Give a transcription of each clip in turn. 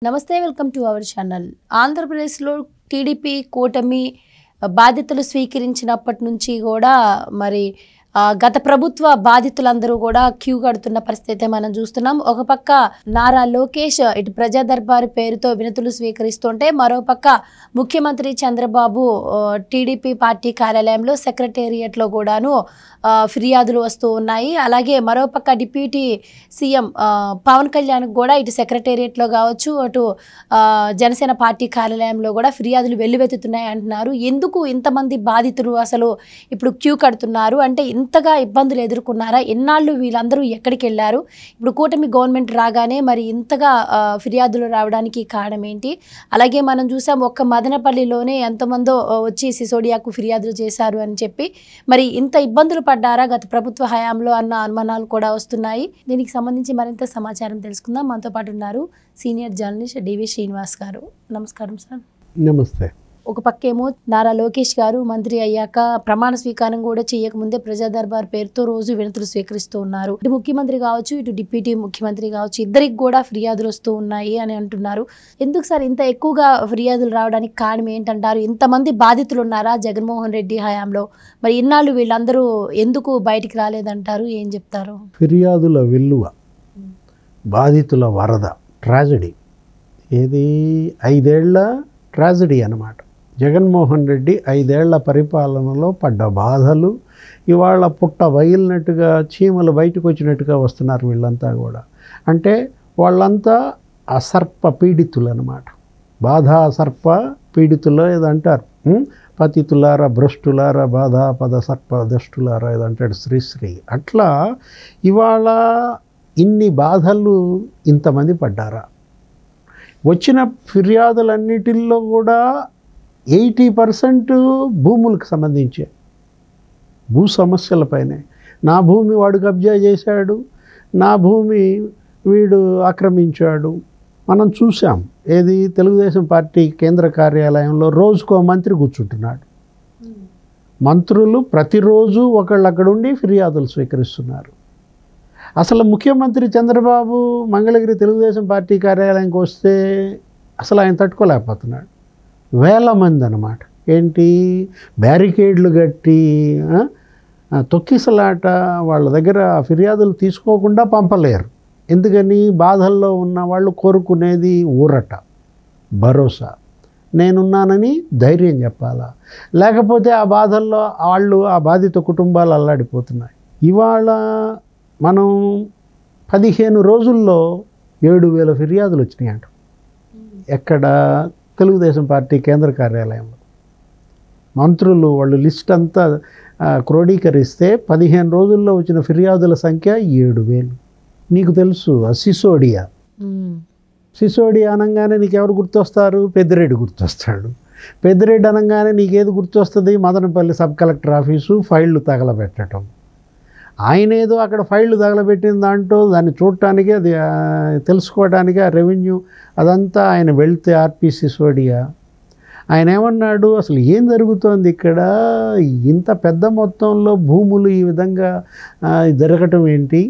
నమస్తే welcome to our channel. ఆంధ్రప్రదేశ్లో TDP కూటమి బాధ్యతలు స్వీకరించినప్పటి నుంచి కూడా మరి గత ప్రభుత్వ బాధితులందరూ కూడా క్యూ కడుతున్న పరిస్థితి మనం చూస్తున్నాం. ఒక పక్క నారా లోకేష్ ఇటు ప్రజా దర్బారు పేరుతో వినతులు స్వీకరిస్తుంటే, మరోపక్క ముఖ్యమంత్రి చంద్రబాబు టీడీపీ పార్టీ కార్యాలయంలో సెక్రటేరియట్లో కూడాను ఫిర్యాదులు వస్తూ ఉన్నాయి. అలాగే మరోపక్క డిప్యూటీ సీఎం పవన్ కళ్యాణ్ కూడా ఇటు సెక్రటేరియట్లో కావచ్చు, అటు జనసేన పార్టీ కార్యాలయంలో కూడా ఫిర్యాదులు వెల్లువెత్తుతున్నాయి అంటున్నారు. ఎందుకు ఇంతమంది బాధితులు అసలు ఇప్పుడు క్యూ కడుతున్నారు అంటే, ఇంతగా ఇబ్బందులు ఎదుర్కొన్నారా? ఎన్నాళ్ళు వీళ్ళందరూ ఎక్కడికి వెళ్ళారు? ఇప్పుడు కూటమి గవర్నమెంట్ రాగానే మరి ఇంతగా ఫిర్యాదులు రావడానికి కారణం ఏంటి? అలాగే మనం చూసాం, ఒక్క మదనపల్లిలోనే ఎంతమందో వచ్చి సిసోడియాకు ఫిర్యాదులు చేశారు అని చెప్పి, మరి ఇంత ఇబ్బందులు పడ్డారా గత ప్రభుత్వ హయాంలో అన్న అనుమానాలు కూడా వస్తున్నాయి. దీనికి సంబంధించి మరింత సమాచారం తెలుసుకుందాం. మనతో పాటు ఉన్నారు సీనియర్ జర్నలిస్ట్ డివి శ్రీనివాస్ గారు. నమస్కారం సార్. నమస్తే. ఒక పక్కేమో నారా లోకేష్ గారు మంత్రి అయ్యాక ప్రమాణ స్వీకారం కూడా చేయకముందే ప్రజా దర్బార్ పేరుతో రోజు వినతులు స్వీకరిస్తూ ఉన్నారు. ఇటు ముఖ్యమంత్రి కావచ్చు, ఇటు డిప్యూటీ ముఖ్యమంత్రి కావచ్చు, ఇద్దరికి కూడా ఫిర్యాదులు వస్తూ ఉన్నాయి అని అంటున్నారు. ఎందుకు సార్ ఇంత ఎక్కువగా ఫిర్యాదులు రావడానికి కారణం ఏంటంటారు? ఇంతమంది బాధితులు ఉన్నారా జగన్మోహన్ రెడ్డి హయాంలో? మరి ఇన్నాళ్ళు వీళ్ళందరూ ఎందుకు బయటికి రాలేదంటారు? ఏం చెప్తారు? ఫిర్యాదుల విలువ, బాధితుల వరద, ట్రాజడీ. ఇది 5 ఏళ్ల ట్రాజడీ అన్నమాట. జగన్మోహన్ రెడ్డి 5 ఏళ్ల పరిపాలనలో పడ్డ బాధలు ఇవాళ పుట్ట బయలినట్టుగా, చీమలు బయటకు వచ్చినట్టుగా వస్తున్నారు వీళ్ళంతా కూడా. అంటే వాళ్ళంతా అసర్ప పీడితులు అన్నమాట. బాధా సర్ప పీడితులు ఏదంటారు. పతితులారా భ్రష్టులారా బాధా పద సర్ప దష్టులారా ఏదంటాడు శ్రీశ్రీ. అట్లా ఇవాళ ఇన్ని బాధలు ఇంతమంది పడ్డారా? వచ్చిన ఫిర్యాదులన్నిటిల్లో కూడా 80% భూములకు సంబంధించే, భూ సమస్యలపైనే. నా భూమి వాడు కబ్జా చేశాడు, నా భూమి వీడు ఆక్రమించాడు. మనం చూసాం, ఏది తెలుగుదేశం పార్టీ కేంద్ర కార్యాలయంలో రోజుకో మంత్రి కూర్చుంటున్నాడు. మంత్రులు ప్రతిరోజు ఒకళ్ళు అక్కడ ఉండి ఫిర్యాదులు స్వీకరిస్తున్నారు. అసలు ముఖ్యమంత్రి చంద్రబాబు మంగళగిరి తెలుగుదేశం పార్టీ కార్యాలయానికి వస్తే అసలు ఆయన తట్టుకోలేకపోతున్నాడు. వేల మంది అన్నమాట. ఏంటి, బ్యారికేడ్లు కట్టి తొక్కిసలాట. వాళ్ళ దగ్గర ఫిర్యాదులు తీసుకోకుండా పంపలేరు. ఎందుకని? బాధల్లో ఉన్న వాళ్ళు కోరుకునేది ఊరట, భరోసా. నేనున్నానని ధైర్యం చెప్పాలా, లేకపోతే ఆ బాధల్లో వాళ్ళు, ఆ బాధిత కుటుంబాలు అల్లాడిపోతున్నాయి. ఇవాళ మనం 15 రోజుల్లో 7,000 ఫిర్యాదులు వచ్చినాయంట. ఎక్కడ? తెలుగుదేశం పార్టీ కేంద్ర కార్యాలయంలో. మంత్రులు వాళ్ళు లిస్ట్ అంతా క్రోడీకరిస్తే 15 రోజుల్లో వచ్చిన ఫిర్యాదుల సంఖ్య 7,000. నీకు తెలుసు సిసోడియా. సిసోడియా అనగానే నీకెవరు గుర్తొస్తారు? పెద్దిరెడ్డి గుర్తొస్తాడు. పెద్దిరెడ్డి అనగానే నీకేది గుర్తొస్తుంది? మదనపల్లి సబ్ కలెక్టర్ ఆఫీసు ఫైళ్ళు తగలబెట్టడం. ఆయన ఏదో అక్కడ ఫైళ్ళు తగలబెట్టిన దాంట్లో దాన్ని చూడటానికి, అది తెలుసుకోవడానికి ఆ రెవెన్యూ అదంతా ఆయన వెళ్తే ఆర్పి సిసోడియా ఆయన ఏమన్నాడు, అసలు ఏం జరుగుతోంది ఇక్కడ? ఇంత పెద్ద మొత్తంలో భూములు ఈ విధంగా జరగటం ఏంటి?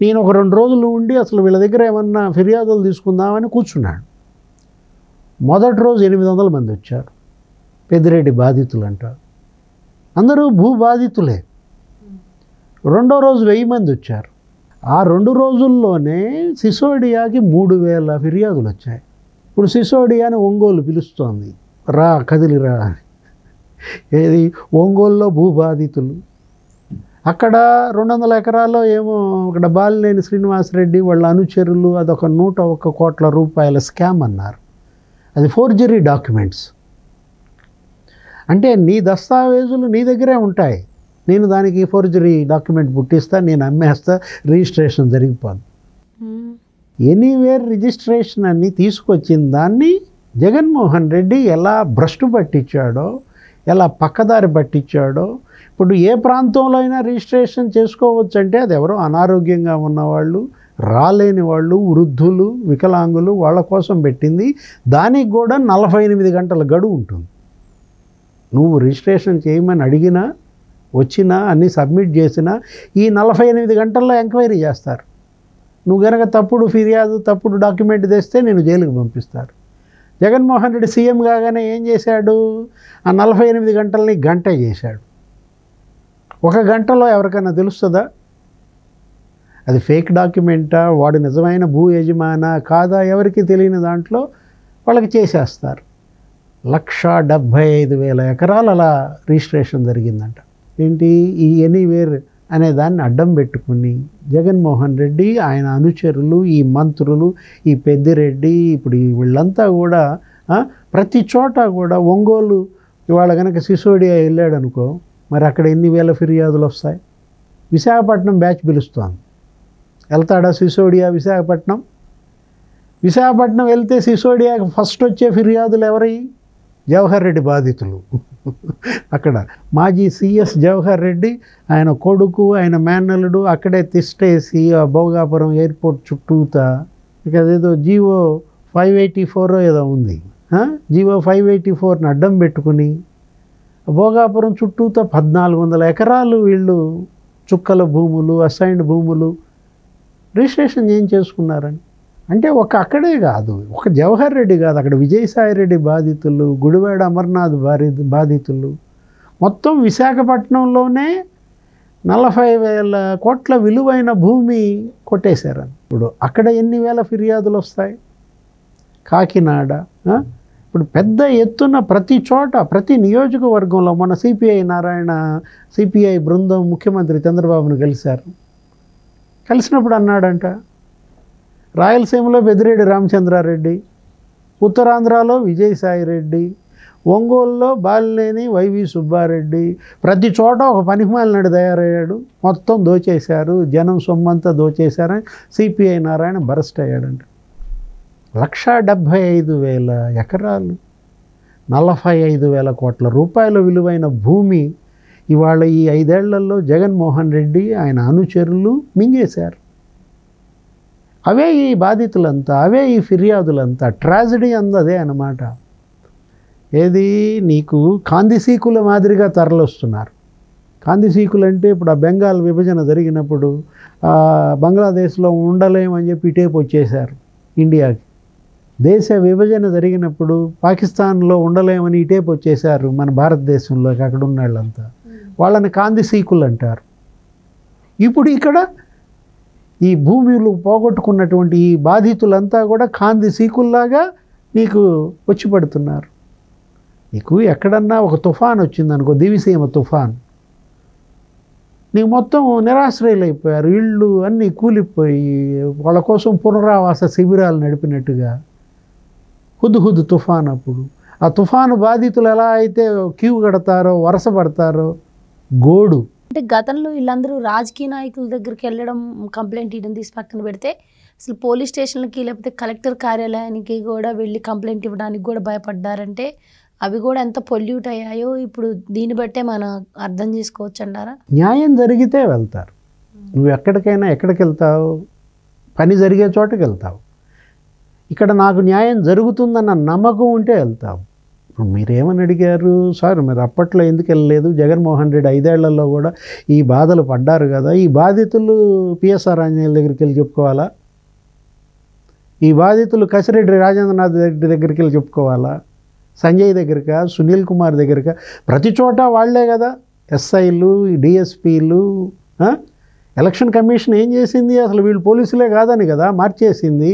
నేను ఒక 2 రోజులు ఉండి అసలు వీళ్ళ దగ్గర ఏమన్నా ఫిర్యాదులు తీసుకుందామని కూర్చున్నాడు. మొదటి రోజు 800 మంది వచ్చారు. పెద్దిరెడ్డి బాధితులు అంటారు, అందరూ భూ బాధితులే. రెండో రోజు 1000 మంది వచ్చారు. ఆ 2 రోజుల్లోనే సిసోడియాకి 3,000 ఫిర్యాదులు వచ్చాయి. ఇప్పుడు సిసోడియాని ఒంగోలు పిలుస్తోంది, రా కదిలిరా అని. ఏది? ఒంగోలులో భూ బాధితులు. అక్కడ 200 ఎకరాల్లో ఏమో అక్కడ బాలినేని శ్రీనివాసరెడ్డి వాళ్ళ అనుచరులు అదొక 101 కోట్ల రూపాయల స్కామ్ అన్నారు. అది ఫోర్జరీ డాక్యుమెంట్స్. అంటే నీ దస్తావేజులు నీ దగ్గరే ఉంటాయి, నేను దానికి ఫోర్జరీ డాక్యుమెంట్ పుట్టిస్తా, నేను అమ్మేస్తా, రిజిస్ట్రేషన్ జరిగిపోదు. ఎనీవేర్ రిజిస్ట్రేషన్ అన్ని తీసుకొచ్చిన దాన్ని జగన్మోహన్ రెడ్డి ఎలా భ్రష్టు పట్టించాడో, ఎలా పక్కదారి పట్టించాడో. ఇప్పుడు ఏ ప్రాంతంలో అయినా రిజిస్ట్రేషన్ చేసుకోవచ్చు అంటే అది ఎవరో అనారోగ్యంగా ఉన్నవాళ్ళు, రాలేని వాళ్ళు, వృద్ధులు, వికలాంగులు, వాళ్ళ కోసం పెట్టింది. దానికి కూడా 48 గంటల గడువు ఉంటుంది. నువ్వు రిజిస్ట్రేషన్ చేయమని అడిగినా, వచ్చినా, అన్నీ సబ్మిట్ చేసినా ఈ 48 గంటల్లో ఎంక్వైరీ చేస్తారు. నువ్వు గనక తప్పుడు ఫిర్యాదు తప్పుడు డాక్యుమెంట్ తెస్తే నేను జైలుకి పంపిస్తారు. జగన్మోహన్ రెడ్డి సీఎం కాగానే ఏం చేశాడు? ఆ 48 గంటలని గంట చేశాడు. ఒక గంటలో ఎవరికైనా తెలుస్తుందా అది ఫేక్ డాక్యుమెంటా, వాడు నిజమైన భూ యజమానా కాదా? ఎవరికి తెలియని దాంట్లో వాళ్ళకి చేసేస్తారు. 1,75,000 ఎకరాలు అలా రిజిస్ట్రేషన్ జరిగిందంట. ఏంటి ఈ ఎనీవేర్ అనే దాన్ని అడ్డం పెట్టుకుని జగన్మోహన్ రెడ్డి, ఆయన అనుచరులు, ఈ మంత్రులు, ఈ పెద్దిరెడ్డి, ఇప్పుడు వీళ్ళంతా కూడా ప్రతి చోట కూడా ఒంగోలు ఇవాళ కనుక సిసోడియా వెళ్ళాడు అనుకో, మరి అక్కడ ఎన్ని వేల ఫిర్యాదులు వస్తాయి? విశాఖపట్నం బ్యాచ్ పిలుస్తోంది. వెళ్తాడా సిసోడియా విశాఖపట్నం? విశాఖపట్నం వెళ్తే సిసోడియాకి ఫస్ట్ వచ్చే ఫిర్యాదులు ఎవరి? జవహర్ రెడ్డి బాధితులు. అక్కడ మాజీ సిఎస్ జవహర్ రెడ్డి, ఆయన కొడుకు, ఆయన మేనల్లుడు అక్కడే తిష్టేసి ఆ భోగాపురం ఎయిర్పోర్ట్ చుట్టూతా ఇక అదేదో జీవో 584 ఏదో ఉంది, జీవో 584ని అడ్డం పెట్టుకుని భోగాపురం చుట్టూతా 1,400 ఎకరాలు వీళ్ళు చుక్కల భూములు, అసైన్డ్ భూములు రిజిస్ట్రేషన్ ఏం చేసుకున్నారని. అంటే అక్కడే కాదు, ఒక జవహర్ రెడ్డి కాదు, అక్కడ విజయసాయి రెడ్డి బాధితులు, గుడివాడ అమర్నాథ్ బాధితులు, మొత్తం విశాఖపట్నంలోనే 40,000 కోట్ల విలువైన భూమి కొట్టేశారని. ఇప్పుడు అక్కడ ఎన్ని వేల ఫిర్యాదులు వస్తాయి? కాకినాడ, ఇప్పుడు పెద్ద ఎత్తున ప్రతి చోట ప్రతి నియోజకవర్గంలో మన సిపిఐ బృందం ముఖ్యమంత్రి చంద్రబాబును కలిసినప్పుడు అన్నాడంట, రాయలసీమలో పెద్దిరెడ్డి రామచంద్రారెడ్డి, ఉత్తరాంధ్రలో విజయసాయి రెడ్డి, ఒంగోలులో బాలినేని వైవి సుబ్బారెడ్డి, ప్రతి చోట ఒక పనికిమాలినాడు తయారయ్యాడు, మొత్తం దోచేశారు, జనం సొమ్మంతా దోచేశారని సిపిఐ నారాయణ బరస్ట్ అయ్యాడంట. 1,75,000 ఎకరాలు, 45,000 కోట్ల రూపాయల విలువైన భూమి ఇవాళ ఈ 5 ఏళ్లలో జగన్మోహన్ రెడ్డి ఆయన అనుచరులు మింగేశారు. అవే ఈ బాధితులంతా, అవే ఈ ఫిర్యాదులంతా. ట్రాజడీ అన్నదే అన్నమాట. ఏది నీకు కాందిసీకుల మాదిరిగా తరలిస్తున్నారు. కాందిసీకులు అంటే ఇప్పుడు ఆ బెంగాల్ విభజన జరిగినప్పుడు బంగ్లాదేశ్లో ఉండలేమని చెప్పి ఇటేపు వచ్చేశారు ఇండియాకి. దేశ విభజన జరిగినప్పుడు పాకిస్తాన్లో ఉండలేమని ఇటేపు వచ్చేశారు మన భారతదేశంలోకి అక్కడ ఉన్న వాళ్ళంతా. వాళ్ళని కాందిసీకులు అంటారు. ఇప్పుడు ఇక్కడ ఈ భూములు పోగొట్టుకున్నటువంటి ఈ బాధితులంతా కూడా కాందిసీకుల్లాగా నీకు వచ్చి పడుతున్నారు. నీకు ఎక్కడన్నా ఒక తుఫాన్ వచ్చిందనుకో, దివిసీమ తుఫాన్, నీకు మొత్తం నిరాశ్రయులైపోయారు, ఇళ్ళు అన్నీ కూలిపోయి వాళ్ళ కోసం పునరావాస శిబిరాలు నడిపినట్టుగా. హుద్హుద్ తుఫాన్ అప్పుడు ఆ తుఫాను బాధితులు ఎలా అయితే క్యూ కడతారో, వరుస పడతారో, గోడు. అంటే గతంలో వీళ్ళందరూ రాజకీయ నాయకుల దగ్గరికి వెళ్ళడం, కంప్లైంట్ ఇవ్వడం తీసి పక్కన పెడితే అసలు పోలీస్ స్టేషన్లకి లేకపోతే కలెక్టర్ కార్యాలయానికి కూడా వెళ్ళి కంప్లైంట్ ఇవ్వడానికి కూడా భయపడ్డారంటే అవి కూడా ఎంత పొల్యూట్ అయ్యాయో ఇప్పుడు దీన్ని బట్టే మనం అర్థం చేసుకోవచ్చు అంటారా? న్యాయం జరిగితే వెళ్తారు. నువ్వు ఎక్కడికైనా ఎక్కడికి వెళ్తావు? పని జరిగే చోటుకి వెళ్తావు. ఇక్కడ నాకు న్యాయం జరుగుతుందన్న నమ్మకం ఉంటే వెళ్తావు. ఇప్పుడు మీరేమని అడిగారు సార్, మీరు అప్పట్లో ఎందుకు వెళ్ళలేదు? జగన్మోహన్ రెడ్డి 5 ఏళ్లలో కూడా ఈ బాధలు పడ్డారు కదా, ఈ బాధితులు పిఎస్ఆర్ ఆంజనేయుల దగ్గరికి వెళ్ళి చెప్పుకోవాలా? ఈ బాధితులు కసిరెడ్డి రాజేంద్రనాథ్ రెడ్డి దగ్గరికి వెళ్ళి చెప్పుకోవాలా? సంజయ్ దగ్గరకా, సునీల్ కుమార్ దగ్గరకా? ప్రతి చోట వాళ్లే కదా ఎస్ఐలు, డిఎస్పీలు. ఎలక్షన్ కమిషన్ ఏం చేసింది? అసలు వీళ్ళు పోలీసులే కాదని కదా మార్చేసింది.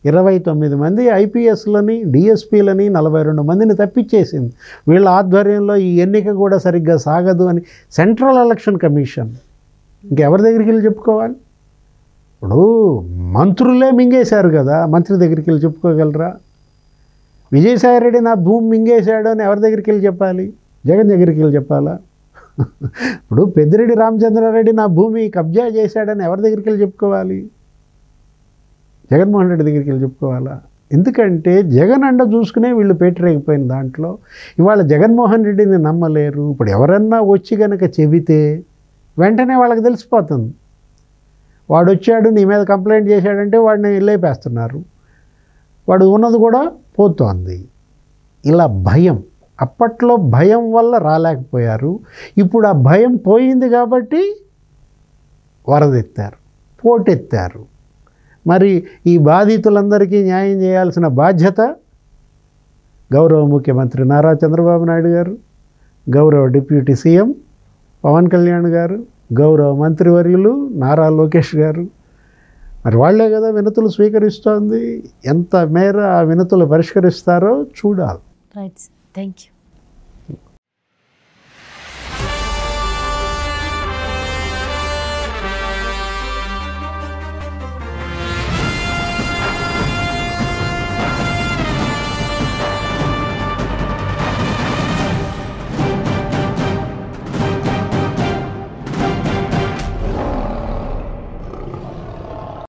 29 మంది ఐపీఎస్లని, డిఎస్పీలని, 42 మందిని తప్పించేసింది. వీళ్ళ ఆధ్వర్యంలో ఈ ఎన్నిక కూడా సరిగ్గా సాగదు అని సెంట్రల్ ఎలక్షన్ కమిషన్. ఇంకెవరి దగ్గరికి వెళ్ళి చెప్పుకోవాలి? ఇప్పుడు మంత్రులే మింగేశారు కదా, మంత్రి దగ్గరికి వెళ్ళి చెప్పుకోగలరా? విజయసాయి రెడ్డి నా భూమి మింగేశాడు అని ఎవరి దగ్గరికి వెళ్ళి చెప్పాలి? జగన్ దగ్గరికి వెళ్ళి చెప్పాలా? ఇప్పుడు పెద్దిరెడ్డి రామచంద్రారెడ్డి నా భూమి కబ్జా చేశాడని ఎవరి దగ్గరికి వెళ్ళి చెప్పుకోవాలి? జగన్మోహన్ రెడ్డి దగ్గరికి వెళ్ళి చెప్పుకోవాలా? ఎందుకంటే జగన్ అండ చూసుకునే వీళ్ళు పేటరేగిపోయిన దాంట్లో ఇవాళ జగన్మోహన్ రెడ్డిని నమ్మలేరు. ఇప్పుడు ఎవరన్నా వచ్చి కనుక చెబితే వెంటనే వాళ్ళకి తెలిసిపోతుంది. వాడు వచ్చాడు నీ మీద కంప్లైంట్ చేశాడంటే వాడిని లేపేస్తున్నారు, వాడు ఉన్నది కూడా పోతోంది. ఇలా భయం, అప్పట్లో భయం వల్ల రాలేకపోయారు. ఇప్పుడు ఆ భయం పోయింది కాబట్టి వరదెత్తారు, పోటెత్తారు. మరి ఈ బాధితులందరికీ న్యాయం చేయాల్సిన బాధ్యత గౌరవ ముఖ్యమంత్రి నారా చంద్రబాబు నాయుడు గారు, గౌరవ డిప్యూటీ సీఎం పవన్ కళ్యాణ్ గారు, గౌరవ మంత్రివర్యులు నారా లోకేష్ గారు. మరి వాళ్ళే కదా వినతులు స్వీకరిస్తోంది. ఎంత మేర ఆ వినతులు పరిష్కరిస్తారో చూడాలి. Right, thank you.